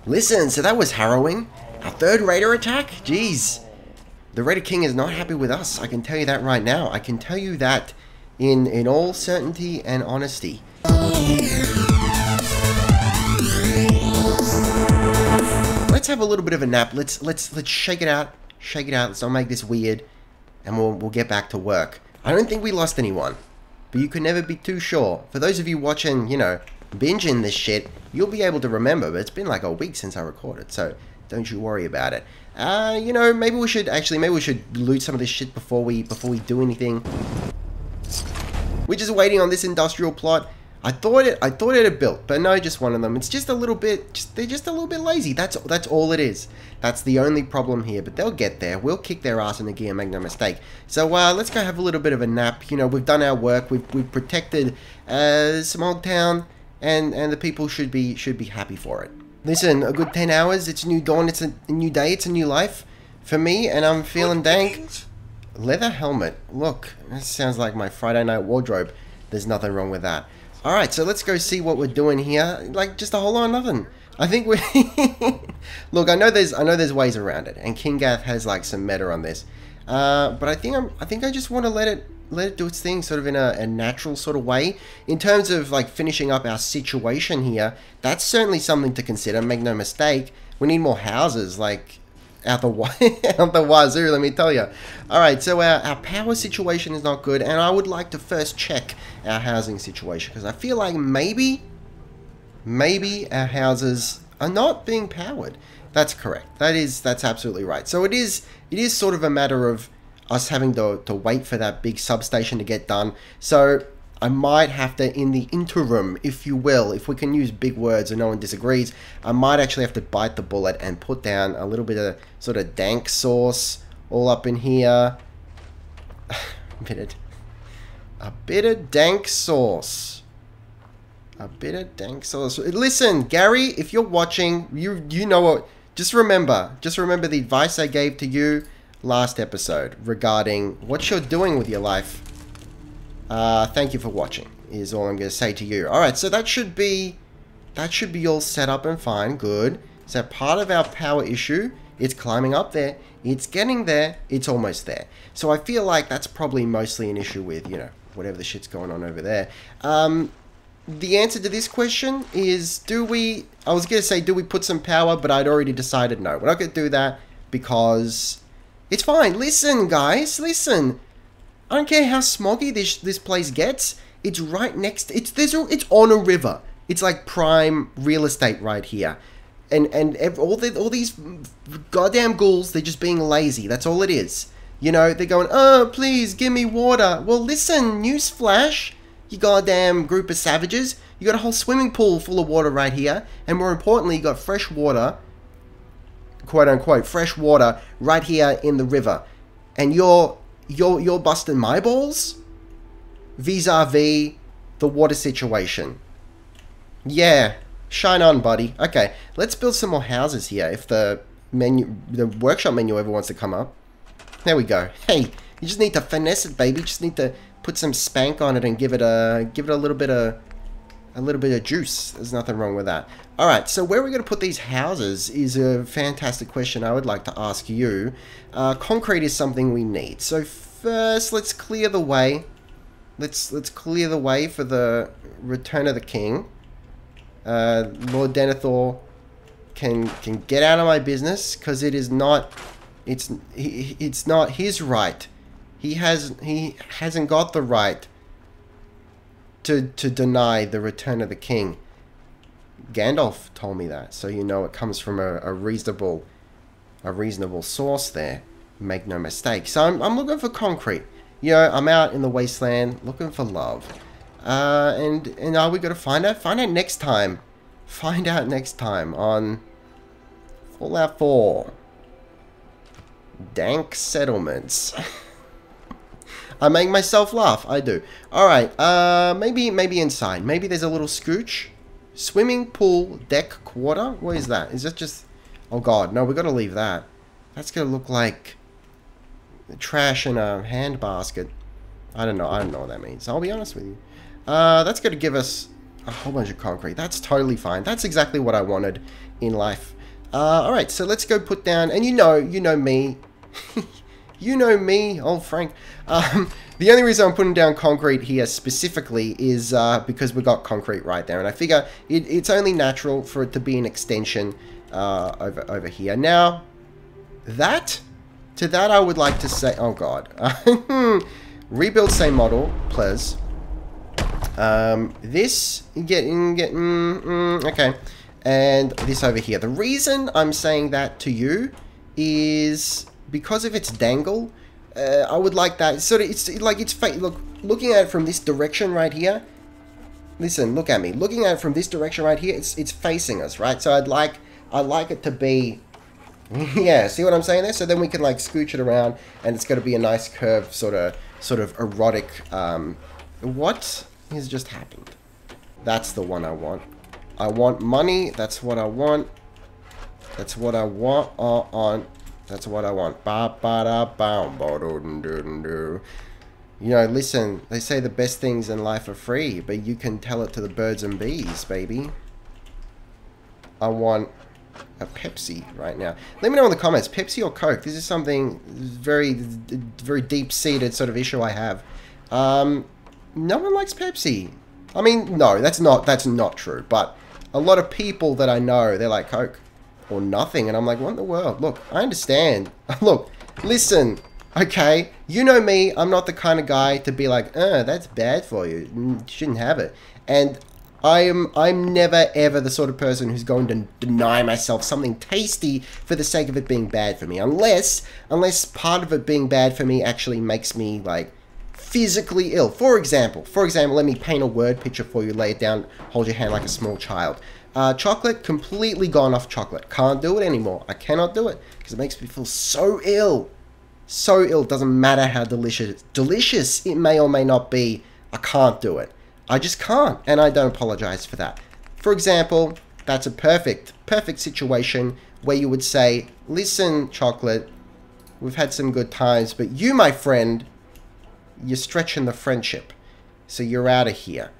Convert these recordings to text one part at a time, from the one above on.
Listen, so that was harrowing. Our third raider attack? Jeez. The Raider King is not happy with us. I can tell you that right now. I can tell you that in all certainty and honesty. Let's have a little bit of a nap. Let's shake it out. Shake it out. Let's not make this weird. And we'll get back to work. I don't think we lost anyone. But you can never be too sure. For those of you watching, you know, binging this shit, you'll be able to remember. But it's been like a week since I recorded. So don't you worry about it. You know, maybe we should loot some of this shit before we do anything. We're just waiting on this industrial plot. I thought it had built, but no, just one of them. It's just a little bit, they're just a little bit lazy. That's all it is. That's the only problem here, but they'll get there. We'll kick their ass in the gear, make no mistake. So let's go have a little bit of a nap. You know, we've done our work. We've protected Smog Town, and the people should be happy for it. Listen, a good 10 hours. It's a new dawn. It's a new day. It's a new life for me, and I'm feeling dank. Leather helmet. Look, that sounds like my Friday night wardrobe. There's nothing wrong with that. Alright, so let's go see what we're doing here. Like, just a whole lot of nothing. I think we look, I know there's ways around it, and Kingath has like some meta on this. But I think I just want to let it do its thing, sort of in a natural sort of way. In terms of like finishing up our situation here, that's certainly something to consider, make no mistake. We need more houses, like out the wazoo, let me tell you. Alright, so our power situation is not good, and I would like to first check our housing situation, because I feel like maybe our houses are not being powered. That's correct. That's absolutely right. So it is sort of a matter of us having to wait for that big substation to get done. So I might have to, in the interim, if you will, if we can use big words and no one disagrees, I might actually have to bite the bullet and put down a little bit of sort of dank sauce all up in here. A bit of dank sauce. A bit of dank sauce. Listen, Gary, if you're watching, you know what. Just remember the advice I gave to you last episode regarding what you're doing with your life. Thank you for watching, is all I'm going to say to you. Alright, so that should be all set up and fine. Good. So part of our power issue, it's climbing up there. It's getting there. It's almost there. So I feel like that's probably mostly an issue with, you know, whatever the shit's going on over there. The answer to this question is, I was going to say, do we put some power? But I'd already decided no. We're not going to do that because it's fine. Listen, guys, listen. I don't care how smoggy this place gets. It's right next. It's on a river. It's like prime real estate right here, and all these goddamn ghouls. They're just being lazy. That's all it is. You know, they're going, oh, please give me water. Well, listen, newsflash, you goddamn group of savages. You got a whole swimming pool full of water right here, and more importantly, you got fresh water, quote unquote, fresh water right here in the river, and you're busting my balls vis-a-vis the water situation. Yeah, shine on, buddy. Okay, let's build some more houses here. If the workshop menu ever wants to come up, there we go. Hey, you just need to finesse it, baby. Just need to put some spank on it and give it a little bit of juice. There's nothing wrong with that. All right, so where are we going to put these houses is a fantastic question I would like to ask you. Concrete is something we need. So first, let's clear the way. Let's clear the way for the return of the king. Lord Denethor can get out of my business, because it is not. It's not his right. He hasn't got the right to deny the return of the king. Gandalf told me that, so you know it comes from a reasonable source there. Make no mistake. So I'm looking for concrete. You know, I'm out in the wasteland looking for love. And are we gonna find out? Find out next time. Find out next time on Fallout 4. Dank settlements. I make myself laugh. I do. Alright, maybe inside. Maybe there's a little scooch. Swimming pool deck quarter? What is that? Is that just... Oh god, no, we gotta leave that. That's gonna look like trash in a handbasket. I don't know what that means. I'll be honest with you. That's gonna give us a whole bunch of concrete. That's totally fine. That's exactly what I wanted in life. Alright, so let's go put down, and you know me. You know me, old Frank. The only reason I'm putting down concrete here specifically is because we got concrete right there. And I figure it's only natural for it to be an extension over here. Now, to that I would like to say, oh god. Rebuild same model, please. This, okay. And this over here. The reason I'm saying that to you is because of its dangle. I would like that. Sort of, it's like it's look, looking at it from this direction right here. Listen, look at me. Looking at it from this direction right here, it's facing us, right? So I'd like it to be, yeah. See what I'm saying there? So then we can like scooch it around, and it's going to be a nice curved sort of erotic. What has just happened? That's the one I want. I want money. That's what I want. That's what I want. That's what I want. Ba ba da ba ba do do do. You know, listen. They say the best things in life are free, but you can tell it to the birds and bees, baby. I want a Pepsi right now. Let me know in the comments, Pepsi or Coke. This is something very deep-seated sort of issue I have. No one likes Pepsi. I mean, no, that's not true. But a lot of people that I know, they're like Coke or nothing, and I'm like, what in the world? Look, I understand. Look, listen, okay, you know me, I'm not the kind of guy to be like, that's bad for you. You shouldn't have it. And I'm never ever the sort of person who's going to deny myself something tasty for the sake of it being bad for me, unless part of it being bad for me actually makes me like physically ill. For example, let me paint a word picture for you. Lay it down, hold your hand like a small child. Chocolate, completely gone off chocolate. Can't do it anymore. I cannot do it because it makes me feel so ill. So ill. Doesn't matter how delicious it may or may not be. I can't do it. I just can't, and I don't apologize for that. For example, that's a perfect situation where you would say, listen, chocolate, we've had some good times, but you, my friend, you're stretching the friendship, so you're out of here.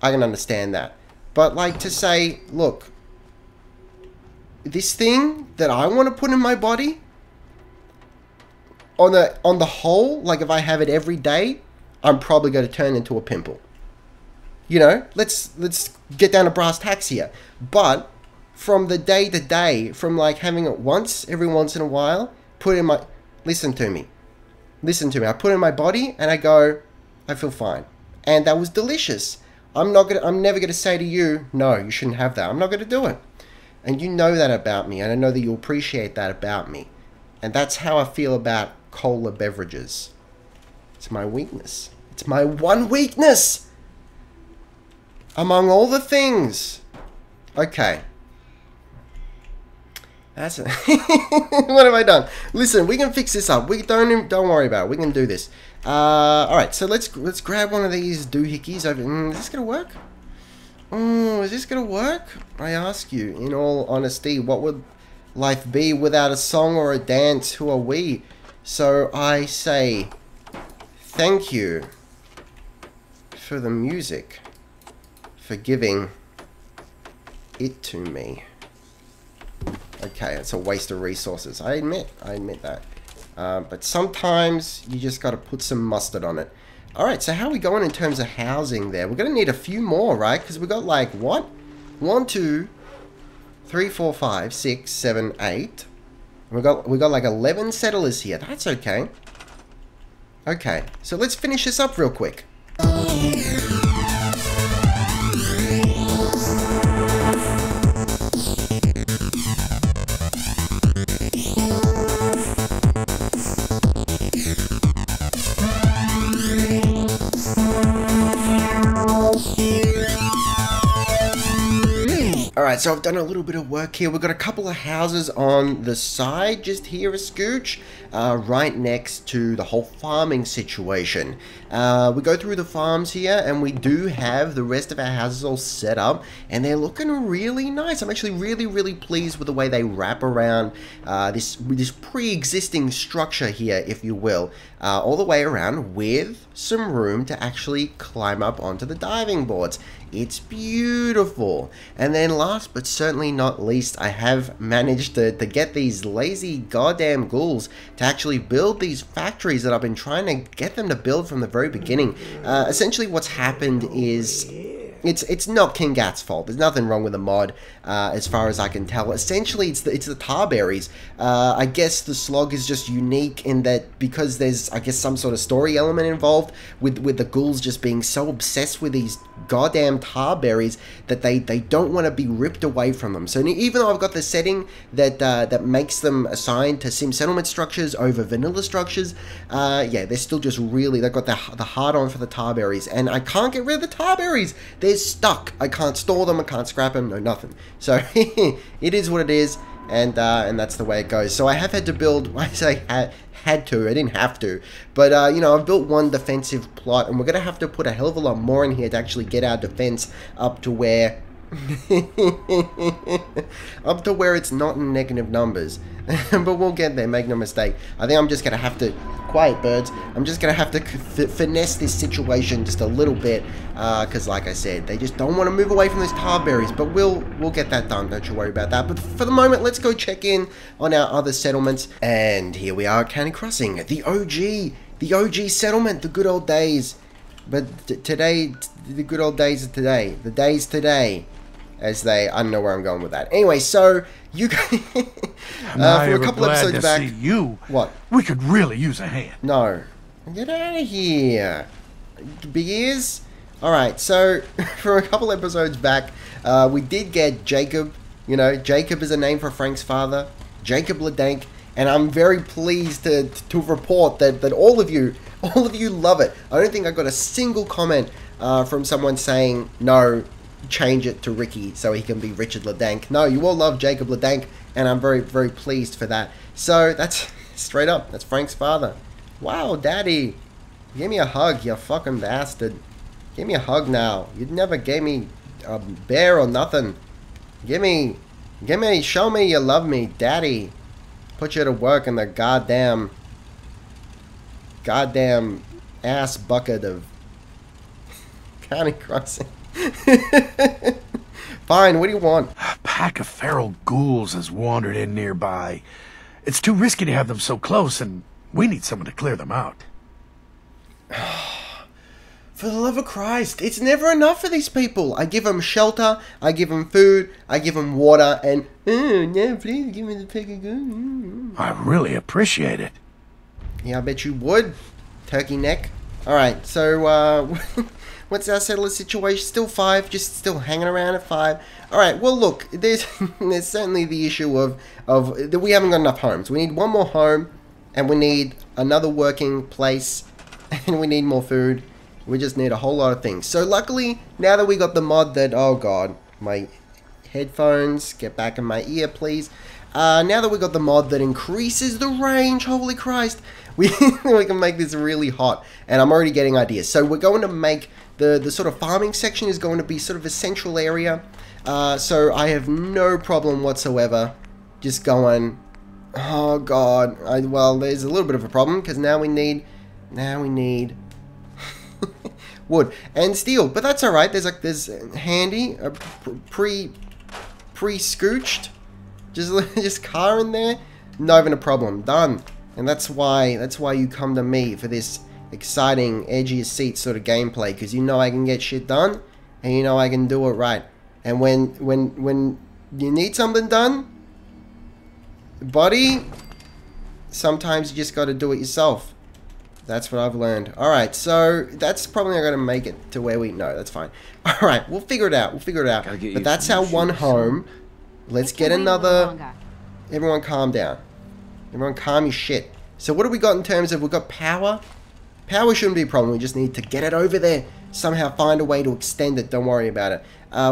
I can understand that. But like to say, look, this thing that I want to put in my body, on the whole, like if I have it every day, I'm probably going to turn into a pimple. You know, let's get down to brass tacks here. But from the day to day, from like having it every once in a while, put in my, listen to me. I put it in my body and I go, I feel fine. And that was delicious. I'm never gonna say to you, no, you shouldn't have that. I'm not gonna do it. And you know that about me, and I know that you appreciate that about me. And that's how I feel about cola beverages. It's my weakness. It's my one weakness among all the things. Okay. That's it. What have I done? Listen, we can fix this up. We don't worry about it. We can do this. All right. So let's grab one of these doohickeys over. Is this gonna work? Is this gonna work? I ask you, in all honesty, what would life be without a song or a dance? Who are we? So I say, thank you for the music, for giving it to me. Okay, it's a waste of resources. I admit that. But sometimes you just got to put some mustard on it. Alright, so how are we going in terms of housing there? We're going to need a few more, right? Because we got like, what? 1, 2, 3, 4, 5, 6, 7, 8. We got like 11 settlers here. That's okay. Okay, so let's finish this up real quick. Alright, so I've done a little bit of work here. We've got a couple of houses on the side, just here a scooch, right next to the whole farming situation. We go through the farms here, and we do have the rest of our houses all set up, and they're looking really nice. I'm actually really pleased with the way they wrap around this pre-existing structure here, if you will, all the way around with some room to actually climb up onto the diving boards. It's beautiful. And then last but certainly not least, I have managed to get these lazy goddamn ghouls to actually build these factories that I've been trying to get them to build from the very beginning. Essentially what's happened is it's not King Gat's fault. There's nothing wrong with the mod, as far as I can tell. Essentially, it's the tar berries. I guess the slog is just unique in that because there's, I guess, some sort of story element involved with the ghouls just being so obsessed with these goddamn tar berries that they don't want to be ripped away from them. So even though I've got the setting that makes them assigned to sim settlement structures over vanilla structures, yeah, they're still just really, they've got the hard on for the tar berries, and I can't get rid of the tar berries. They're stuck. I can't store them. I can't scrap them. No, nothing. So it is what it is, and that's the way it goes. So I have had to build. I say had to. I didn't have to, but you know, I've built one defensive plot, and we're gonna have to put a hell of a lot more in here to actually get our defense up to where up to where it's not in negative numbers. But we'll get there, make no mistake. I think I'm just gonna have to, quiet birds, I'm just gonna have to finesse this situation just a little bit, because like I said, they just don't want to move away from those tar berries, but we'll get that done, don't you worry about that. But for the moment, let's go check in on our other settlements, and here we are at County Crossing, the OG settlement, the good old days. But today, the good old days of today, the days today, as they, I don't know where I'm going with that. Anyway, so you guys, from a couple episodes back, what? We could really use a hand. No, get out of here, big ears. All right, so from a couple episodes back, we did get Jacob. You know, Jacob is a name for Frank's father, Jacob LeDank, and I'm very pleased to report that all of you love it. I don't think I got a single comment from someone saying no, change it to Ricky so he can be Richard LeDank. No, you all love Jacob LeDank, and I'm very, very pleased for that. So that's straight up, that's Frank's father. Wow, Daddy, give me a hug, you fucking bastard. Give me a hug now. You never gave me a bear or nothing. Show me you love me, Daddy. Put you to work in the goddamn ass bucket of County Crossing. Fine, what do you want? A pack of feral ghouls has wandered in nearby. It's too risky to have them so close, and we need someone to clear them out. For the love of Christ, it's never enough for these people. I give them shelter, I give them food, I give them water, and no, please give me the pack of ghouls. I really appreciate it. Yeah, I bet you would, turkey neck. Alright, so, what's our settler situation? Still 5, just still hanging around at 5. Alright, well look, there's certainly the issue of that we haven't got enough homes. We need one more home, and we need another working place, and we need more food. We just need a whole lot of things. So luckily, now that we got the mod that, oh god, my headphones, get back in my ear please. Now that we got the mod that increases the range, holy Christ, we can make this really hot. And I'm already getting ideas. So we're going to make the sort of farming section is going to be sort of a central area. So I have no problem whatsoever just going, oh god, well there's a little bit of a problem because now we need wood and steel, but that's all right. There's handy pre-scooched just car in there, not even a problem, done. And that's why you come to me for this exciting edgy seat sort of gameplay, because you know I can get shit done and you know I can do it right. And when you need something done, buddy, sometimes you just got to do it yourself. That's what I've learned. Alright, so that's probably not going to make it to where we... No, that's fine. Alright, we'll figure it out. But that's our one home. Let's get another... Everyone calm down. Everyone calm your shit. So what do we got in terms of... We've got power. Power shouldn't be a problem. We just need to get it over there. Somehow find a way to extend it. Don't worry about it.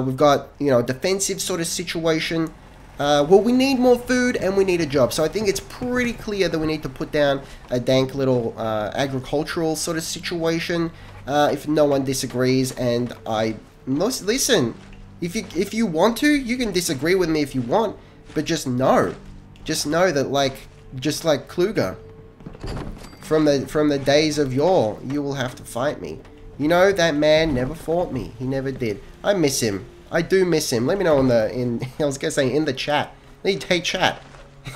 We've got, you know, a defensive sort of situation. Well, we need more food and we need a job. So I think it's pretty clear that we need to put down a dank little agricultural sort of situation, if no one disagrees. And listen, if you want to, you can disagree with me if you want, but just know that just like Kluger, from the days of yore, you will have to fight me. You know, that man never fought me. He never did. I miss him. I do miss him. Let me know I was gonna say in the chat. Hey chat.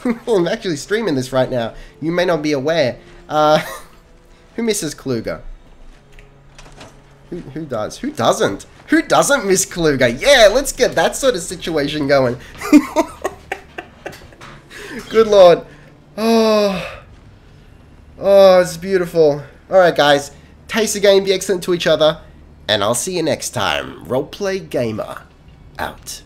I'm actually streaming this right now. You may not be aware. Who misses Kluger? Who does? Who doesn't? Who doesn't miss Kluger? Yeah, let's get that sort of situation going. Good lord. Oh, it's beautiful. Alright guys, taste the game, be excellent to each other, and I'll see you next time. Roleplay Gamer, out.